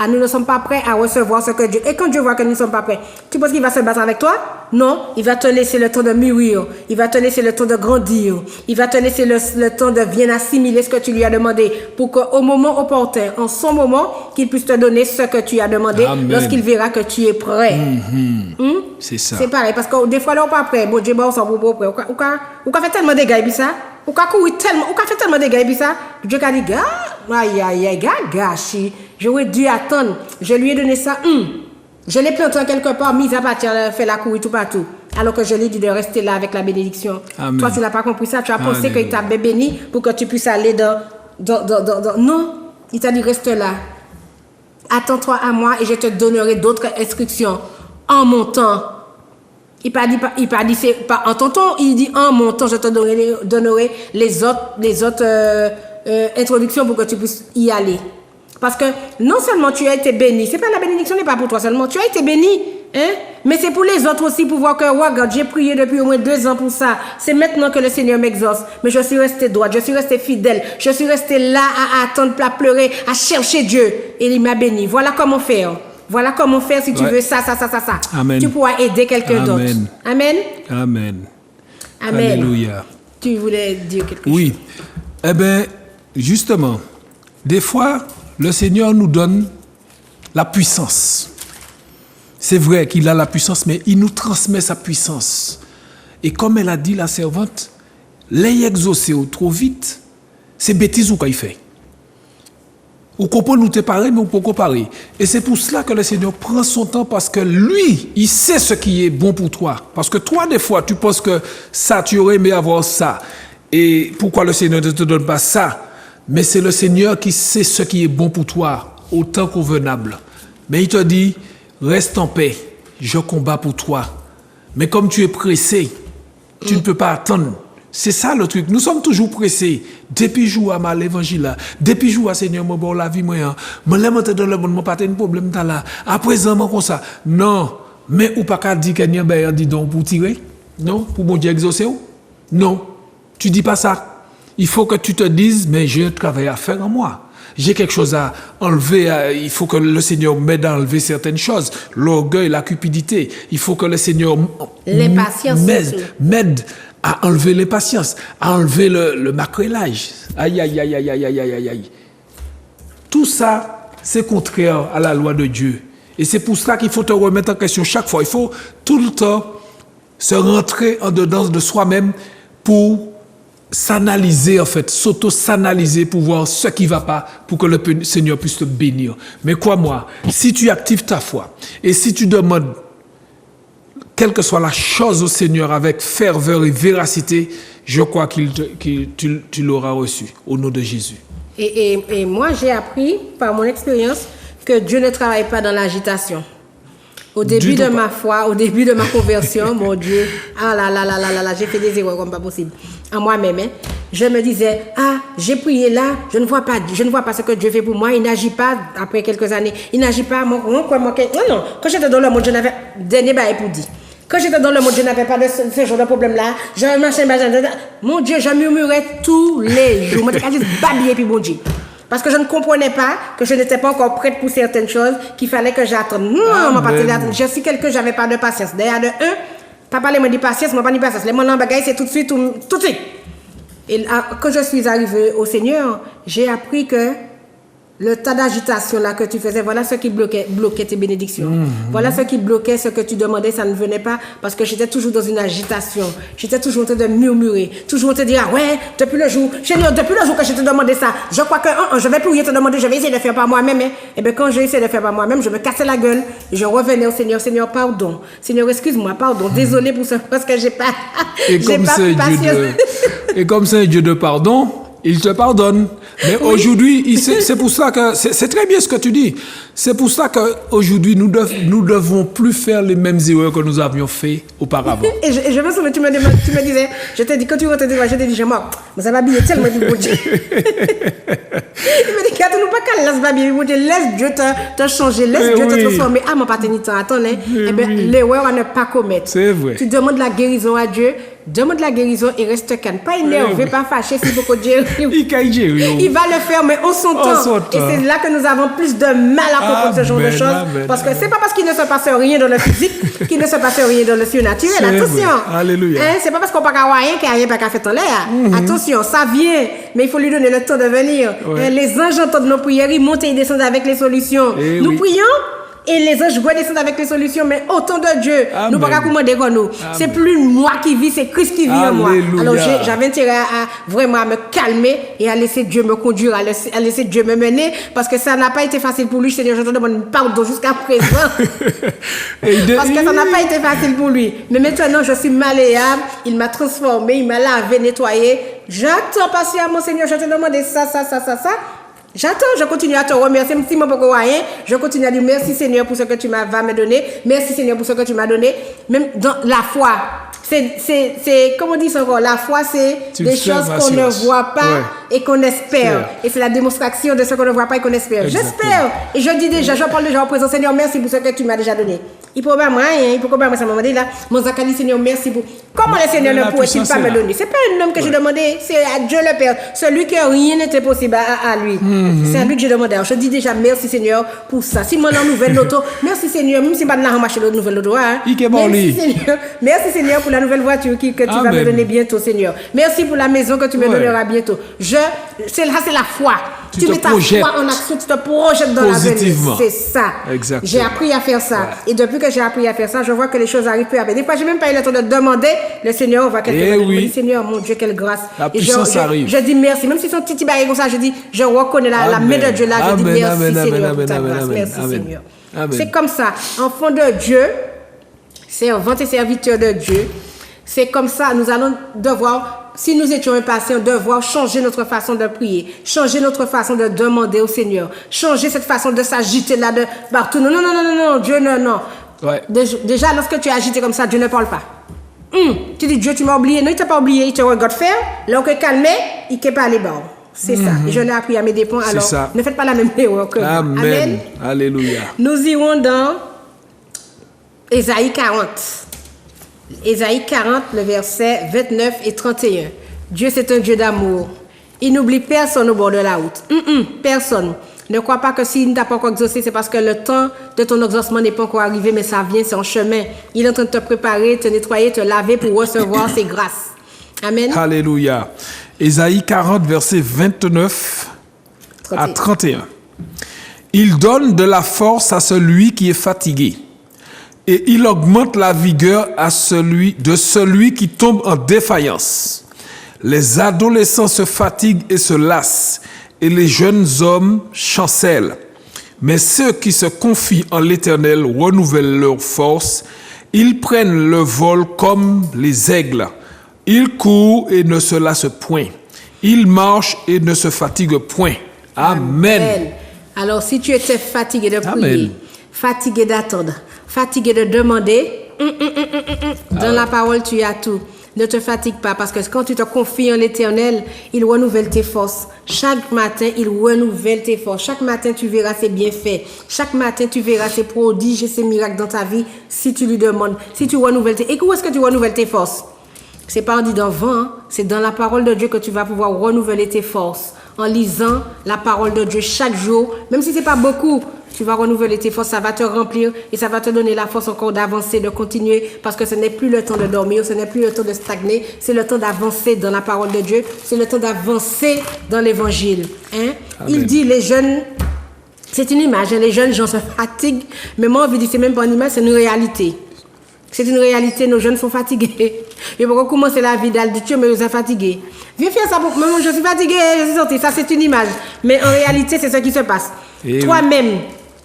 nous ne sommes pas prêts à recevoir ce que Dieu. Et quand Dieu voit que nous ne sommes pas prêts, tu penses qu'il va se battre avec toi? Non, il va te laisser le temps de mûrir, il va te laisser le temps de grandir, il va te laisser le temps de bien assimiler ce que tu lui as demandé pour qu'au moment opportun, en son moment, qu'il puisse te donner ce que tu as demandé. Amen. Lorsqu'il verra que tu es prêt. C'est ça. C'est pareil, parce que des fois là on n'est pas prêt. Bon Dieu, on s'en va prêt. On fait tellement de gars, ça. On fait tellement de gars, ça. Dieu a dit, gâchis. J'aurais dû attendre. Je lui ai donné ça. Je l'ai planté quelque part, mis à partir, fait la couille tout partout. Alors que je lui ai dit de rester là avec la bénédiction. Amen. Toi, tu n'as pas compris ça. Tu as pensé qu'il t'a béni pour que tu puisses aller dans. Non, il t'a dit reste là. Attends-toi à moi et je te donnerai d'autres instructions en mon temps. Il pas dit c'est pas en ton temps. Il dit en mon temps, je te donnerai les autres introductions pour que tu puisses y aller. Parce que non seulement tu as été béni, c'est pas la bénédiction n'est pas pour toi seulement, tu as été béni, hein? Mais c'est pour les autres aussi pour voir que regarde, j'ai prié depuis au moins 2 ans pour ça. C'est maintenant que le Seigneur m'exauce. Mais je suis resté droite, je suis resté fidèle, je suis resté là à attendre, à pleurer, à chercher Dieu. Et il m'a béni. Voilà comment faire. Voilà comment faire si tu veux ça. Amen. Tu pourras aider quelqu'un d'autre. Amen. Amen. Amen. Alléluia. Tu voulais dire quelque chose? Oui. Eh bien, justement, des fois, le Seigneur nous donne la puissance. C'est vrai qu'il a la puissance, mais il nous transmet sa puissance. Et comme elle a dit la servante, les exaucer trop vite, c'est bêtise ou quoi il fait. Ou qu'on peut nous séparer, mais on peut comparer. Et c'est pour cela que le Seigneur prend son temps, parce que lui, il sait ce qui est bon pour toi. Parce que toi, des fois, tu penses que ça, tu aurais aimé avoir ça. Et pourquoi le Seigneur ne te donne pas ça? Mais c'est le Seigneur qui sait ce qui est bon pour toi, au temps convenable. Mais il te dit, reste en paix, je combats pour toi. Mais comme tu es pressé, tu ne peux pas attendre. C'est ça le truc. Nous sommes toujours pressés. Depuis jour à mal l'évangile là, depuis jour à Seigneur, moi bon la vie moi, moi l'aime dans le monde, moi pas de problème là. À présent moi comme ça. Non, mais ou pas qu'à dire qu'il y a ben dit donc pour tirer. Non, pour mon Dieu exaucer. Non. Tu dis pas ça. Il faut que tu te dises mais j'ai un travail à faire en moi. J'ai quelque chose à enlever, il faut que le Seigneur m'aide à enlever certaines choses. L'orgueil, la cupidité. Il faut que le Seigneur m'aide à enlever l'impatience, à enlever le macrélage. Aïe, aïe, aïe, aïe, aïe, aïe, aïe, aïe. Tout ça, c'est contraire à la loi de Dieu. Et c'est pour ça qu'il faut te remettre en question chaque fois. Il faut tout le temps se rentrer en dedans de soi-même pour s'analyser en fait, s'auto-s'analyser pour voir ce qui ne va pas, pour que le Seigneur puisse te bénir. Mais crois-moi, si tu actives ta foi et si tu demandes quelle que soit la chose au Seigneur avec ferveur et véracité, je crois que tu l'auras reçu au nom de Jésus. Et moi, j'ai appris par mon expérience que Dieu ne travaille pas dans l'agitation. Au début de ma foi, au début de ma conversion, mon Dieu, ah là là là là là là, j'ai fait des erreurs comme pas possible. À moi-même, hein, je me disais, ah, j'ai prié là, je ne vois pas ce que Dieu fait pour moi. Il n'agit pas après quelques années. Il n'agit pas. Non, quand j'étais dans le monde, je n'avais dernier bail pour dire. Quand j'étais dans le monde, je n'avais pas de ce genre de problème-là. Mon Dieu, je murmurais tous les jours. Je me disais, babiller puis mon Dieu. Parce que je ne comprenais pas que je n'étais pas encore prête pour certaines choses, qu'il fallait que j'attende. Non, mon papa, je suis quelqu'un, j'avais pas de patience. D'ailleurs, de un, papa, les mots de patience, moi, pas de patience. Les mots de bagaille, c'est tout de suite. Et quand je suis arrivée au Seigneur, j'ai appris que le tas d'agitation là que tu faisais, voilà ce qui bloquait tes bénédictions. Voilà ce qui bloquait ce que tu demandais, ça ne venait pas parce que j'étais toujours dans une agitation. J'étais toujours en train de murmurer, toujours en train de dire, ah ouais, depuis le jour que je te demandais ça, je crois que je vais plus rien te demander, je vais essayer de faire par moi-même. Et bien quand j'ai essayé de faire par moi-même, je me cassais la gueule et je revenais au Seigneur, Seigneur, pardon. Seigneur, excuse-moi, pardon, désolé pour ça, parce que j'ai pas patience. Et comme c'est un Dieu de pardon, il te pardonne. Mais aujourd'hui, c'est pour ça que c'est très bien ce que tu dis. C'est pour ça qu'aujourd'hui, nous devons plus faire les mêmes erreurs que nous avions fait auparavant. Et je me souviens, tu me disais, je t'ai dit, quand tu rentres de je t'ai dit, mais ça va bien tellement du bon Dieu. Il me dit, quand nous pas qu'à laisse babiller, laisse Dieu te changer, laisse Dieu te transformer. Ah, mon partenaire, attends, eh bien, l'erreur à ne pas commettre. C'est vrai. Tu demandes la guérison à Dieu, demande la guérison et reste calme. Pas énervé, pas fâché, s'il faut que Dieu. Il va le faire, mais en son temps. Et c'est là que nous avons plus de mal à comprendre ce genre de choses. Parce que c'est pas parce qu'il ne se passe rien dans le physique qu'il ne se passe rien dans le surnaturel. Attention. Alléluia. C'est pas parce qu'on n'a pas rien qu'il n'y a rien pas fait en l'air. Attention, ça vient, mais il faut lui donner le temps de venir. Les anges entendent nos prières, ils montent et ils descendent avec les solutions. Nous prions. Et les anges descendent avec les solutions, mais au temps de Dieu, nous ne pouvons pas commander comme nous. C'est plus moi qui vis, c'est Christ qui vit en moi. Alors j'avais intérêt à vraiment me calmer et à laisser Dieu me conduire, à laisser Dieu me mener, parce que ça n'a pas été facile pour lui. Seigneur, je te demande pardon jusqu'à présent. Parce que ça n'a pas été facile pour lui. Mais maintenant, je suis malléable, il m'a transformé, il m'a lavé, nettoyé. J'attends patiemment, Seigneur, je te demande ça. J'attends, je continue à te remercier, si moi pour rien, je continue à dire merci Seigneur pour ce que tu vas me donner, merci Seigneur pour ce que tu m'as donné, même dans la foi. C'est comment on dit ça encore, la foi c'est des choses qu'on ne voit pas et qu'on espère. Et c'est la démonstration de ce qu'on ne voit pas et qu'on espère. J'espère. Et je dis déjà, je parle déjà au présent, Seigneur, merci pour ce que tu m'as déjà donné. Il peut pas rien, il peut pas ça m'a dit là, mon Zakali, Seigneur, merci pour. Comment le Seigneur ne pourrait-il pas me donner? C'est pas un homme que j'ai demandé, c'est à Dieu le Père, celui que rien n'était possible à lui. C'est à lui que j'ai demandé. Alors, je dis déjà merci Seigneur pour ça. Si moi la nouvelle loto, merci Seigneur, même si pas de la remarcher la nouvelle loto, merci Seigneur pour la nouvelle voiture que tu vas me donner bientôt, Seigneur. Merci pour la maison que tu me donneras bientôt. C'est la foi. Tu mets ta foi en action, tu te projettes dans l'avenir. C'est ça. Exactement. J'ai appris à faire ça. Et depuis que j'ai appris à faire ça, je vois que les choses arrivent peu à peu. Des fois, j'ai même pas eu le temps de demander. Le Seigneur, on va quelque chose. Je dis, Seigneur, mon Dieu, quelle grâce. La puissance arrive. Je dis merci. Même si son petit baril comme ça, je dis, je reconnais la main de Dieu là. Je dis merci, Seigneur, pour ta grâce. Merci, Seigneur. C'est comme ça. Enfant de Dieu, servant et serviteur de Dieu, c'est comme ça, nous allons devoir, si nous étions impatients, devoir changer notre façon de prier, changer notre façon de demander au Seigneur, changer cette façon de s'agiter là de partout. Non, Dieu, non. Ouais. Déjà, lorsque tu es agité comme ça, Dieu ne parle pas. Tu dis, Dieu, tu m'as oublié. Non, il t'a pas oublié, il te regarde faire. Là, on peut calmer, il ne peut pas aller bas. C'est ça. Et je l'ai appris à mes dépens. Alors, ça. ne faites pas la même erreur que moi. Amen. Alléluia. Nous irons dans Ésaïe 40. Ésaïe 40, le verset 29 et 31. Dieu, c'est un Dieu d'amour. Il n'oublie personne au bord de la route. Personne. Ne crois pas que s'il ne t'a pas encore exaucé, c'est parce que le temps de ton exaucement n'est pas encore arrivé, mais ça vient, c'est en chemin. Il est en train de te préparer, te nettoyer, te laver pour recevoir ses grâces. Amen. Alléluia. Ésaïe 40, verset 29 à 31. Il donne de la force à celui qui est fatigué, et il augmente la vigueur de celui qui tombe en défaillance. Les adolescents se fatiguent et se lassent, et les jeunes hommes chancellent. Mais ceux qui se confient en l'Éternel renouvellent leur force. Ils prennent le vol comme les aigles. Ils courent et ne se lassent point. Ils marchent et ne se fatiguent point. Amen. Alors, si tu étais fatigué de prier, Amen. fatigué d'attendre, fatigué de demander, dans la parole, tu as tout. Ne te fatigue pas, parce que quand tu te confies en l'Éternel, il renouvelle tes forces. Chaque matin, il renouvelle tes forces. Chaque matin, tu verras ses bienfaits. Chaque matin, tu verras ses prodiges et ses miracles dans ta vie, si tu lui demandes, si tu renouvelles tes... Et où est-ce que tu renouvelles tes forces? C'est pas en disant vent, hein? C'est dans la parole de Dieu que tu vas pouvoir renouveler tes forces. En lisant la parole de Dieu chaque jour, même si c'est pas beaucoup, tu vas renouveler tes forces, ça va te remplir et ça va te donner la force encore d'avancer, de continuer, parce que ce n'est plus le temps de dormir, ce n'est plus le temps de stagner, c'est le temps d'avancer dans la parole de Dieu, c'est le temps d'avancer dans l'évangile. Hein? Il dit les jeunes, c'est une image, hein, les jeunes gens se fatiguent, mais moi on veut dire c'est même pas une image, c'est une réalité. C'est une réalité, nos jeunes sont fatigués. Et pourquoi commencer la vie d'Aldieu, mais ils sont fatigués. Viens faire ça pour moi, je suis fatigué, je suis sorti. Ça, c'est une image. Mais en réalité, c'est ce qui se passe. Et toi-même,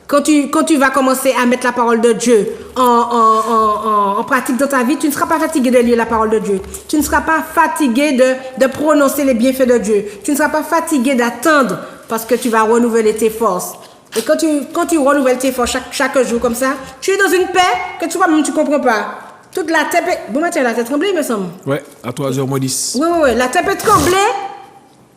quand tu vas commencer à mettre la parole de Dieu en pratique dans ta vie, tu ne seras pas fatigué de lire la parole de Dieu. Tu ne seras pas fatigué de prononcer les bienfaits de Dieu. Tu ne seras pas fatigué d'attendre parce que tu vas renouveler tes forces. Et quand tu renouvelles tes forces chaque jour comme ça, tu es dans une paix que toi-même tu ne comprends pas. Toute la tête... Bon matin, la tête tremblée, il me semble. Ouais, à 3h moins 10. Oui. La tête peut trembler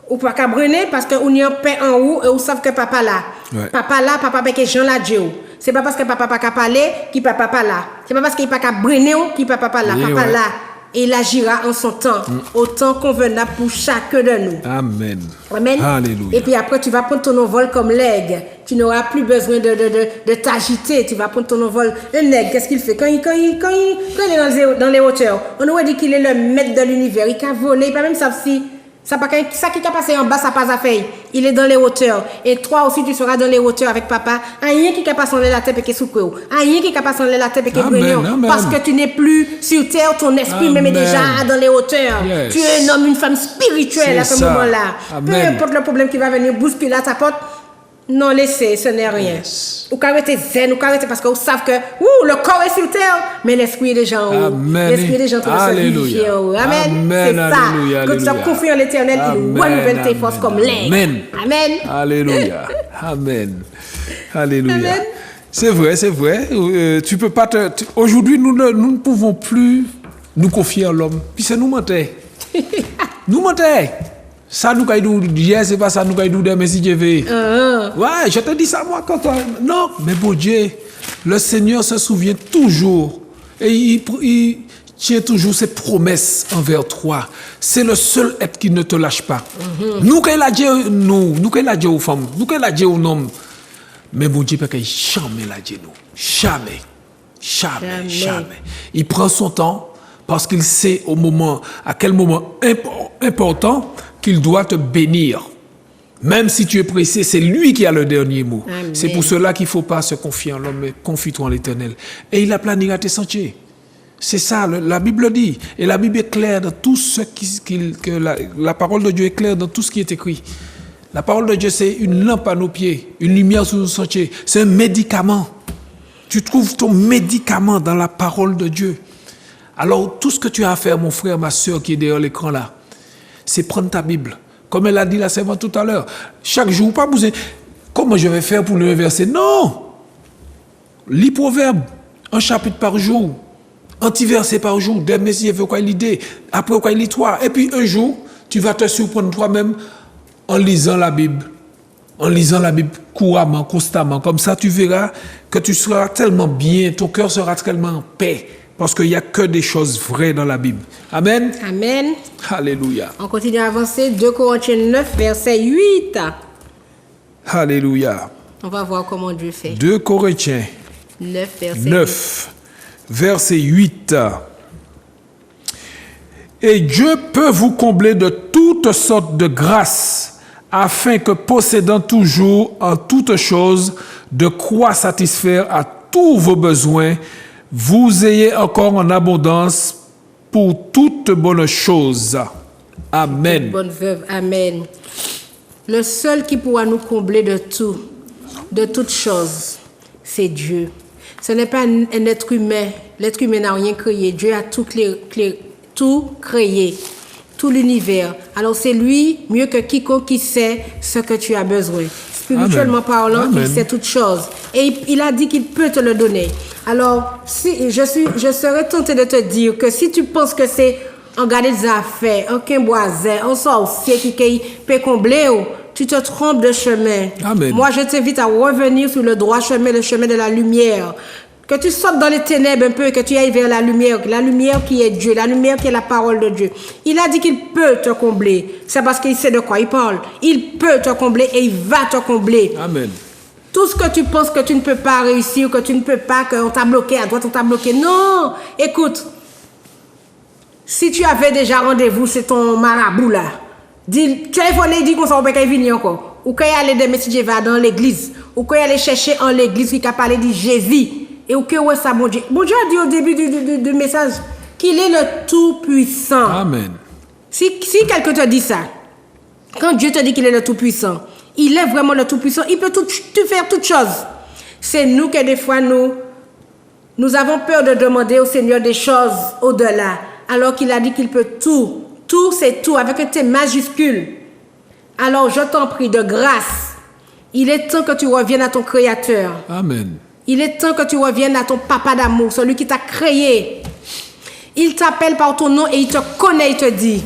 ou pas qu'à brûler parce qu'on y a paix en haut et on savent que papa là. Ouais. Papa là, papa avec Jean là, Dieu. C'est pas parce que papa pas qu'à parler qui papa pas là. C'est pas parce qu'il pas qu'à brûler qui papa pas là. Papa là. Et il agira en son temps, au temps convenable pour chacun de nous. Amen. Amen. Alléluia. Et puis après, tu vas prendre ton envol comme l'aigle. Tu n'auras plus besoin de t'agiter. Tu vas prendre ton envol. Un aigle, qu'est-ce qu'il fait? Quand il est dans les hauteurs, on aurait dit qu'il est le maître de l'univers. Il a volé, il pas même savoir si... Ça qui a passé en bas, ça passe à faire. Il est dans les hauteurs. Et toi aussi, tu seras dans les hauteurs avec papa. Rien qui a passé en la tête et qui est sous quoi. Rien qui a passé en la tête et qui est brûlé. Parce que tu n'es plus sur terre, ton esprit même est déjà dans les hauteurs. Yes. Tu es un homme, une femme spirituelle à ce moment-là. Peu importe le problème qui va venir bousculer à ta porte. Non, laissez, ce n'est rien. Yes. Ou arrêtez zen, ou arrêtez parce que vous savez que le corps est sur terre, mais l'esprit est déjà en haut. L'esprit est déjà en train de se vivifier en haut. Amen. C'est ça. Quand tu as confié en l'Éternel, il renouvelle tes forces comme l'aigle. Amen. Alléluia. Amen. Alléluia. Amen. C'est vrai. Tu peux pas aujourd'hui, nous ne pouvons plus nous confier à l'homme. Puis c'est nous mentir. Nous mentir. Ça nous caille hier, c'est pas ça nous caille demain si Dieu veut. Ouais, je te dis ça moi quand non, mais bon Dieu, le Seigneur se souvient toujours et il tient toujours ses promesses envers toi. C'est le seul être qui ne te lâche pas. Nous qu'il a Dieu nous qu'il a Dieu aux femmes, nous qu'il a Dieu aux hommes. Mais bon Dieu pas qu'il jamais la Dieu nous. Jamais. Il prend son temps parce qu'il sait à quel moment important qu'il doit te bénir. Même si tu es pressé, c'est lui qui a le dernier mot. Amen. C'est pour cela qu'il ne faut pas se confier en l'homme, mais confie-toi en l'Éternel. Et il a plané à tes sentiers. C'est ça, la Bible dit. Et la Bible est claire dans tout ce la parole de Dieu est claire dans tout ce qui est écrit. La parole de Dieu, c'est une lampe à nos pieds, une lumière sur nos sentiers. C'est un médicament. Tu trouves ton médicament dans la parole de Dieu. Alors, tout ce que tu as à faire, mon frère, ma soeur qui est derrière l'écran là, c'est prendre ta Bible. Comme elle a dit la servante tout à l'heure. Chaque jour, pas besoin. Comment je vais faire pour le verser? Non! Lis Proverbe, un chapitre par jour. Un petit verset par jour. Demain, si il veut quoi l'idée. Après, quoi il lit toi. Et puis, un jour, tu vas te surprendre toi-même en lisant la Bible. En lisant la Bible couramment, constamment. Comme ça, tu verras que tu seras tellement bien, ton cœur sera tellement en paix. Parce qu'il n'y a que des choses vraies dans la Bible. Amen. Amen. Alléluia. On continue à avancer. 2 Corinthiens 9, verset 8. Alléluia. On va voir comment Dieu fait. 2 Corinthiens 9, verset 9, verset 8. Et Dieu peut vous combler de toutes sortes de grâces, afin que, possédant toujours en toutes choses de quoi satisfaire à tous vos besoins, vous ayez encore en abondance pour toute bonne chose. Amen. Bonne veuve, amen. Le seul qui pourra nous combler de tout, de toutes choses, c'est Dieu. Ce n'est pas un être humain. L'être humain n'a rien créé. Dieu a tout créé, tout l'univers. Alors c'est lui, mieux que quiconque, qui sait ce que tu as besoin. Spirituellement parlant, Amen. il sait toutes choses. Et il a dit qu'il peut te le donner. Alors, si je serais tentée de te dire que si tu penses que c'est en garder des affaires, en quimboisin, en sorcier qui peut combler, tu te trompes de chemin. Amen. Moi, je t'invite à revenir sur le droit chemin, le chemin de la lumière. Que tu sortes dans les ténèbres un peu et que tu ailles vers la lumière qui est Dieu, la lumière qui est la parole de Dieu. Il a dit qu'il peut te combler. C'est parce qu'il sait de quoi il parle. Il peut te combler et il va te combler. Amen. Tout ce que tu penses que tu ne peux pas réussir, que tu ne peux pas, qu'on t'a bloqué à droite, on t'a bloqué. Non, écoute. Si tu avais déjà rendez-vous, c'est ton marabout là. Téléphone, dit qu'on s'en va pas venir encore. Ou quand il y a des messages dans l'église. Ou quand il y a aller chercher en l'église qui a parlé de Jésus. Et où que ouais ça, mon Dieu. Mon Dieu a dit au début du message qu'il est le Tout-Puissant. Amen. Si quelqu'un te dit ça, quand Dieu te dit qu'il est le Tout-Puissant, il est vraiment le Tout-Puissant. Il peut tout faire toutes choses. C'est nous que des fois, nous avons peur de demander au Seigneur des choses au-delà. Alors qu'il a dit qu'il peut tout. Tout, c'est tout, avec un T majuscule. Alors, je t'en prie de grâce. Il est temps que tu reviennes à ton Créateur. Amen. Il est temps que tu reviennes à ton papa d'amour, celui qui t'a créé. Il t'appelle par ton nom et il te connaît, il te dit.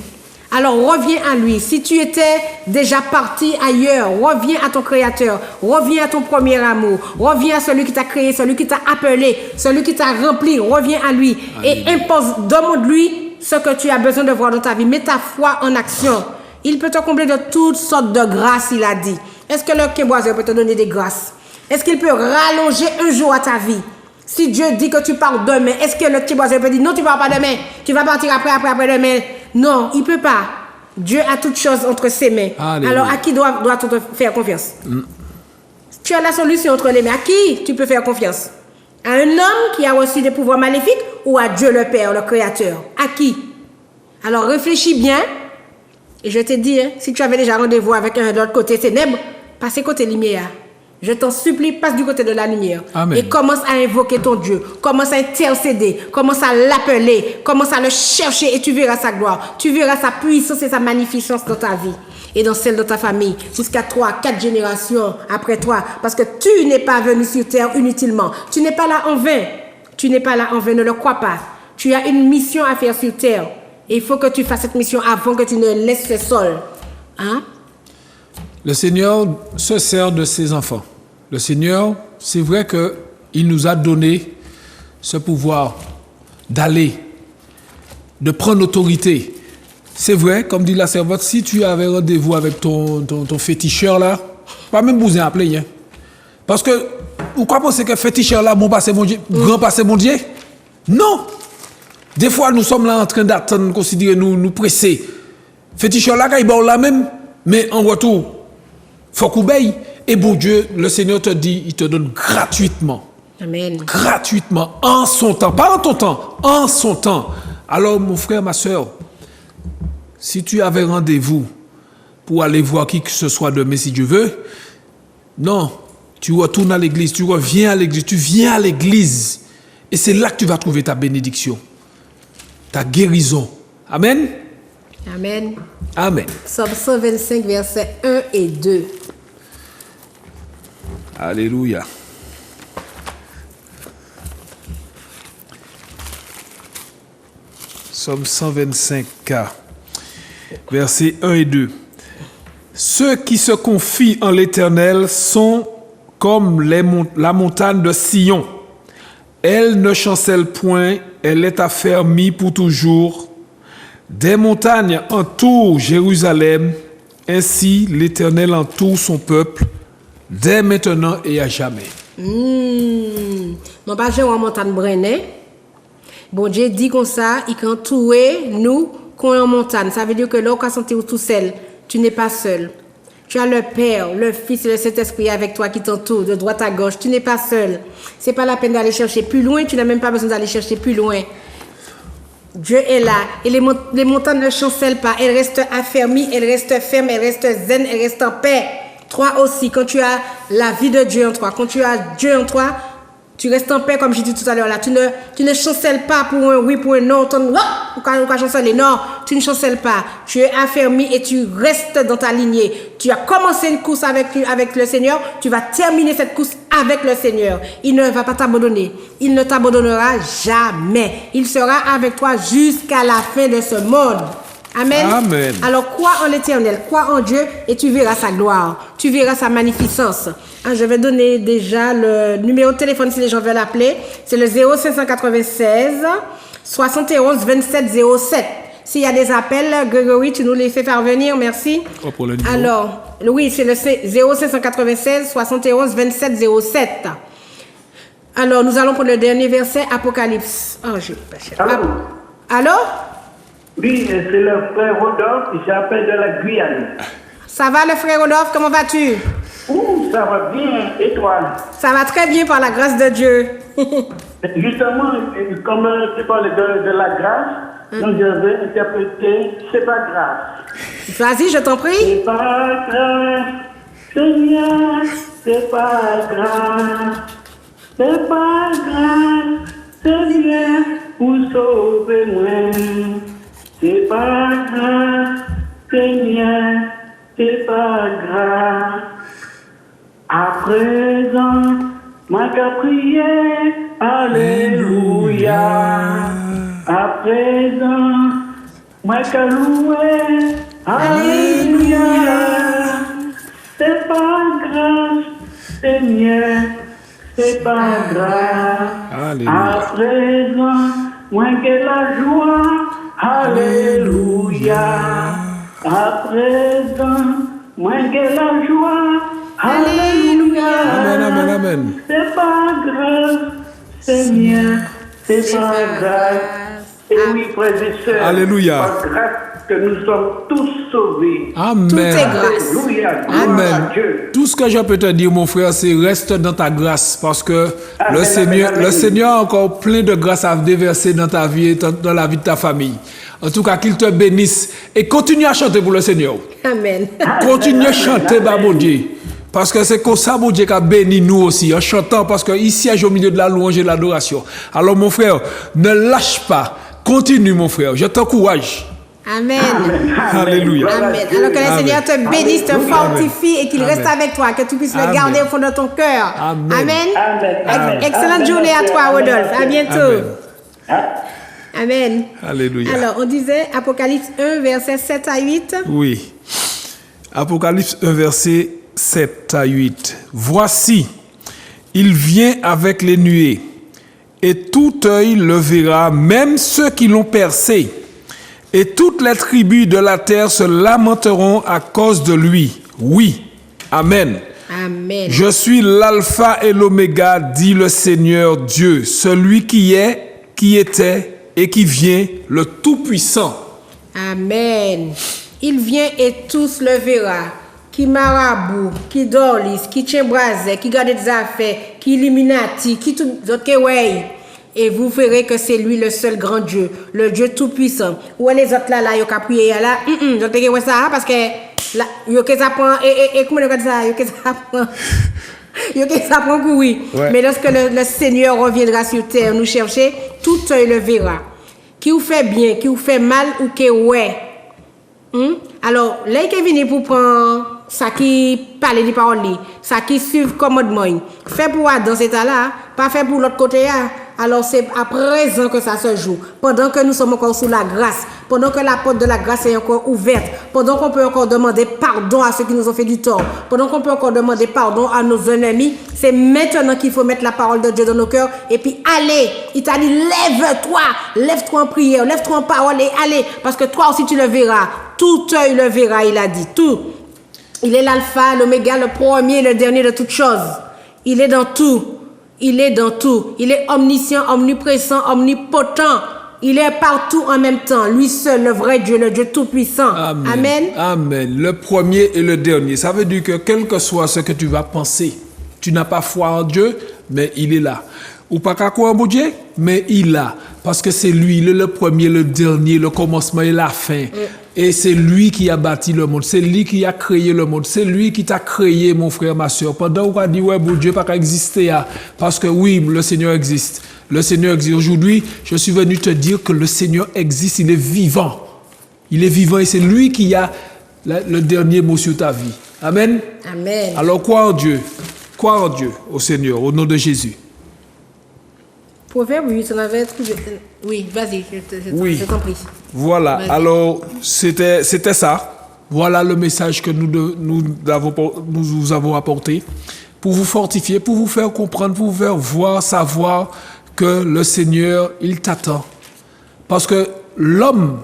Alors reviens à lui. Si tu étais déjà parti ailleurs, reviens à ton Créateur. Reviens à ton premier amour. Reviens à celui qui t'a créé, celui qui t'a appelé, celui qui t'a rempli. Reviens à lui. Amen. Et demande-lui ce que tu as besoin de voir dans ta vie. Mets ta foi en action. Il peut te combler de toutes sortes de grâces, il a dit. Est-ce que le Québoiseur peut te donner des grâces? Est-ce qu'il peut rallonger un jour à ta vie? Si Dieu dit que tu pars demain, est-ce que le petit boisé peut dire non, tu ne pars pas demain, tu vas partir après demain? Non, il ne peut pas. Dieu a toutes choses entre ses mains. Alléluia. Alors à qui doit-on te faire confiance? Tu as la solution entre les mains. À qui tu peux faire confiance? À un homme qui a reçu des pouvoirs maléfiques ou à Dieu le Père, le Créateur? À qui? Alors réfléchis bien. Et je te dis, si tu avais déjà rendez-vous avec un de l'autre côté ténèbres, passez côté lumière. Je t'en supplie, passe du côté de la lumière. Amen. Et commence à invoquer ton Dieu. Commence à intercéder. Commence à l'appeler. Commence à le chercher et tu verras sa gloire. Tu verras sa puissance et sa magnificence dans ta vie. Et dans celle de ta famille. Jusqu'à 3, 4 générations après toi. Parce que tu n'es pas venu sur terre inutilement. Tu n'es pas là en vain. Tu n'es pas là en vain, ne le crois pas. Tu as une mission à faire sur terre. Et il faut que tu fasses cette mission avant que tu ne laisses le sol. Hein? Le Seigneur se sert de ses enfants. Le Seigneur, c'est vrai qu'il nous a donné ce pouvoir d'aller, de prendre l'autorité. C'est vrai, comme dit la servante, si tu avais rendez-vous avec ton féticheur là, pas même besoin d'appeler. Hein. Parce que, vous croyez penser que féticheur là, bon passé mon Dieu, grand passé mon Dieu? Non! Des fois, nous sommes là en train d'attendre, considérer nous presser. Féticheur là, quand il parle là même, mais en retour, faut qu'on obéisse. Et bon Dieu, le Seigneur te dit, il te donne gratuitement. Amen. Gratuitement, en son temps. Pas en ton temps, en son temps. Alors, mon frère, ma soeur, si tu avais rendez-vous pour aller voir qui que ce soit demain, si Dieu veut, non, tu retournes à l'église, tu reviens à l'église, tu viens à l'église. Et c'est là que tu vas trouver ta bénédiction, ta guérison. Amen. Amen. Amen. Psaume 125, versets 1 et 2. Alléluia. Psaume 125K, versets 1 et 2. Ceux qui se confient en l'Éternel sont comme la montagne de Sion. Elle ne chancelle point, elle est affermie pour toujours. Des montagnes entourent Jérusalem, ainsi l'Éternel entoure son peuple, dès maintenant et à jamais. Mon papa, j'ai une montagne brennée. Bon Dieu dit comme ça, il peut entourer nous qu'on est en montagne. Ça veut dire que là, on se sentir tout seul. Tu n'es pas seul. Tu as le Père, le Fils et le Saint-Esprit avec toi qui t'entourent de droite à gauche. Tu n'es pas seul. C'est pas la peine d'aller chercher plus loin. Tu n'as même pas besoin d'aller chercher plus loin. Dieu est là. Et les montagnes ne chancellent pas. Elles restent affermies, elles restent fermes, elles restent zen, elles restent en paix. Toi aussi, quand tu as la vie de Dieu en toi, quand tu as Dieu en toi, tu restes en paix, comme j'ai dit tout à l'heure là. Tu ne chancelles pas pour un oui, pour un non. Ou quand chanceler. Non, tu ne chancelles pas. Tu es affermi et tu restes dans ta lignée. Tu as commencé une course avec le Seigneur. Tu vas terminer cette course avec le Seigneur. Il ne va pas t'abandonner. Il ne t'abandonnera jamais. Il sera avec toi jusqu'à la fin de ce monde. Amen. Amen. Alors, crois en l'Éternel, crois en Dieu et tu verras sa gloire. Tu verras sa magnificence. Je vais donner déjà le numéro de téléphone si les gens veulent appeler. C'est le 0596 71 27 07. S'il y a des appels, Grégory, tu nous les fais parvenir. Merci. Oh, pour le numéro. Alors, oui, c'est le 0596 71 27 07. Alors, nous allons pour le dernier verset, Apocalypse. Oh, j'ai pas cher. Allô? Oui, c'est le frère Rodolphe, j'appelle de la Guyane. Ça va le frère Rodolphe, comment vas-tu? Ouh, ça va bien, et toi? Ça va très bien par la grâce de Dieu. Justement, comme tu parlais de la grâce, donc je vais interpréter c'est pas grâce. Vas-y, je t'en prie. C'est pas grâce, Seigneur, c'est pas grâce. C'est pas grâce, Seigneur, pour sauver moi. C'est pas grâce, Seigneur, c'est pas grâce. À présent, moi qu'à prier, alléluia. À présent, moi qu'à louer, alléluia. C'est pas grâce, Seigneur, c'est pas grâce. Alléluia. À présent, moi qu'à la joie, alléluia. À présent, moi qu'à la joie, alléluia. Amen, amen, amen. C'est pas grave, Seigneur, c'est pas grave. Et oui, frères et sœurs, Alléluia. par grâce que nous sommes tous sauvés. Amen. Tout est grâce. Alléluia, gloire Amen. à Dieu. Tout ce que je peux te dire, mon frère, c'est reste dans ta grâce parce que Amen, le amen. Seigneur a encore plein de grâce à déverser dans ta vie et dans la vie de ta famille. En tout cas, qu'il te bénisse et continue à chanter pour le Seigneur. Amen. Continue à chanter, bah, mon Dieu. Parce que c'est comme ça, mon Dieu, qui a béni nous aussi, en chantant, parce qu'il siège au milieu de la louange et de l'adoration. Alors, mon frère, ne lâche pas. Continue, mon frère. Je t'encourage. Amen. Alléluia. Amen. Alors que le Amen. Seigneur te bénisse, te Alléluia. fortifie et qu'il Amen. reste avec toi, que tu puisses le Amen. garder au fond de ton cœur. Amen. Amen. Amen. Amen. Excellente Amen. journée à toi, Amen. Rodolphe. À bientôt. Amen. Amen. Alléluia. Alors, on disait Apocalypse 1, versets 7 à 8. Oui. Apocalypse 1, verset 7 à 8. Voici, il vient avec les nuées, et tout œil le verra, même ceux qui l'ont percé. Et toutes les tribus de la terre se lamenteront à cause de lui. Oui. Amen. Amen. Je suis l'alpha et l'oméga, dit le Seigneur Dieu, celui qui est, qui était et qui vient, le Tout-Puissant. Amen. Il vient et tous le verra. Qui marabout, qui dorlis, qui tchembrase, qui garde des affaires, qui illuminati, qui tout autres que ouais. Et vous verrez que c'est lui le seul grand Dieu, le Dieu tout-puissant. Où est les autres là, yo ka prier là, je te dis ça parce que là, yo que ça prend et comment on dit ça, yo que ça prend. Yo que ça prend oui. Ouais. Mais lorsque le Seigneur reviendra sur terre nous chercher, tout œil le verra. Qui vous fait bien, qui vous fait mal ou que ouais. Alors, là, il est venu pour prendre ça qui parle des paroles, ça qui suit commandement. Fait pour dans cet état-là, pas fait pour l'autre côté. Alors c'est à présent que ça se joue. Pendant que nous sommes encore sous la grâce, pendant que la porte de la grâce est encore ouverte, pendant qu'on peut encore demander pardon à ceux qui nous ont fait du tort, pendant qu'on peut encore demander pardon à nos ennemis, c'est maintenant qu'il faut mettre la parole de Dieu dans nos cœurs et puis allez. Il t'a dit lève-toi en prière, lève-toi en parole et allez, parce que toi aussi tu le verras. Tout œil le verra, il a dit, tout. Il est l'alpha, l'oméga, le premier, le dernier de toutes choses. Il est dans tout. Il est dans tout. Il est omniscient, omniprésent, omnipotent. Il est partout en même temps. Lui seul, le vrai Dieu, le Dieu tout-puissant. Amen. Amen. Amen. Le premier et le dernier. Ça veut dire que quel que soit ce que tu vas penser, tu n'as pas foi en Dieu, mais il est là. Ou pas qu'à quoi en Dieu, mais il est là. Parce que c'est lui, il est le premier, le dernier, le commencement et la fin. Et c'est lui qui a bâti le monde. C'est lui qui a créé le monde. C'est lui qui t'a créé, mon frère, ma soeur. Pendant qu'on a dit, ouais, bon Dieu, pas qu'à exister. Parce que oui, le Seigneur existe. Le Seigneur existe. Aujourd'hui, je suis venu te dire que le Seigneur existe. Il est vivant. Il est vivant et c'est lui qui a le dernier mot sur ta vie. Amen. Amen. Alors, crois en Dieu. Crois en Dieu, au Seigneur, au nom de Jésus. Proverbe 8, on avait trouvé. Oui, vas-y, je t'en prie. Voilà, Vas-y. alors c'était ça. Voilà le message que nous vous avons apporté pour vous fortifier, pour vous faire comprendre, pour vous faire voir, savoir que le Seigneur, il t'attend. Parce que l'homme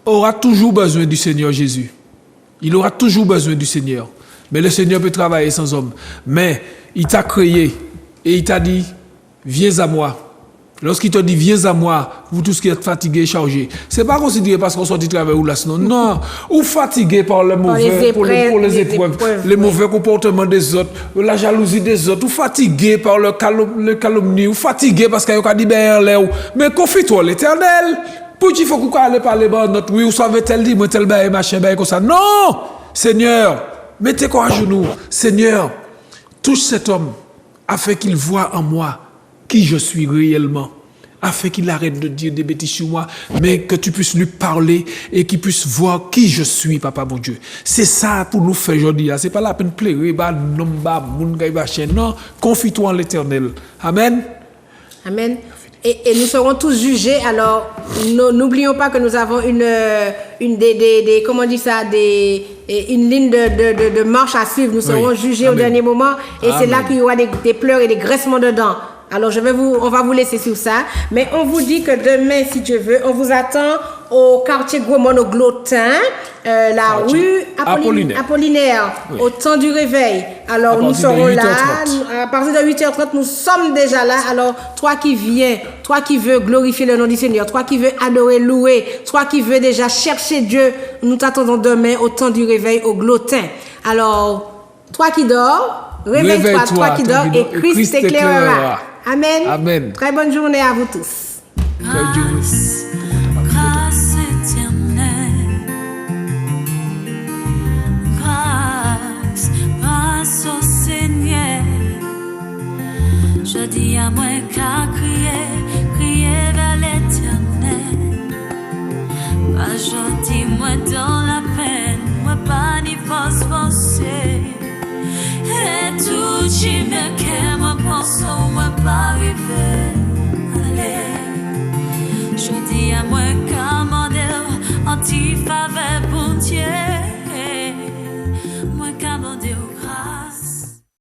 aura toujours besoin du Seigneur Jésus. Il aura toujours besoin du Seigneur. Mais le Seigneur peut travailler sans homme. Mais il t'a créé et il t'a dit, viens à moi. Lorsqu'il te dit, viens à moi, vous tous qui êtes fatigués et chargés, c'est pas considéré parce qu'on sort du travail ou là, sinon, non. Ou fatigué par le mauvais, pour les épreuves, les mauvais comportements des autres, la jalousie des autres, ou fatigué par le calomnie, ou fatigué parce qu'il y a dit, mais confie-toi l'Éternel. Pour qu'il faut qu'on aille parler de notre, oui, vous savez, tel dit, moi, tel bail, machin, bail, comme ça. Non! Seigneur, mettez-toi à genoux. Seigneur, touche cet homme afin qu'il voie en moi qui je suis réellement, afin qu'il arrête de dire des bêtises sur moi, mais que tu puisses lui parler et qu'il puisse voir qui je suis, Papa mon Dieu. C'est ça pour nous faire aujourd'hui. C'est pas la peine de pleurer, non, confie-toi en l'Éternel. Amen. Amen. Et nous serons tous jugés. Alors, n'oublions pas que nous avons une ligne de marche à suivre. Nous serons jugés au dernier moment. Et c'est là qu'il y aura des pleurs et des graissements dedans. Alors, on va vous laisser sur ça. Mais on vous dit que demain, si Dieu veut, on vous attend au quartier Gros-Mon au Glotin, la rue Apollinaire, au temps du réveil. Alors, nous serons là. À partir de 8h30, nous sommes déjà là. Alors, toi qui viens, toi qui veux glorifier le nom du Seigneur, toi qui veux adorer, louer, toi qui veux déjà chercher Dieu, nous t'attendons demain au temps du réveil au Glotin. Alors, toi qui dors, réveille-toi, toi qui dors, et Christ t'éclairera. Amen. Amen. Très bonne journée à vous tous. Grâce, grâce éternelle. Grâce, grâce au Seigneur. Je dis à moi qu'à crier vers l'Éternel. Pas je dis moi dans la peine, moi pas ni force forcée. Et tout qui me qu'est moi pense moi pas arriver. Allez, je dis à moi commander antifa.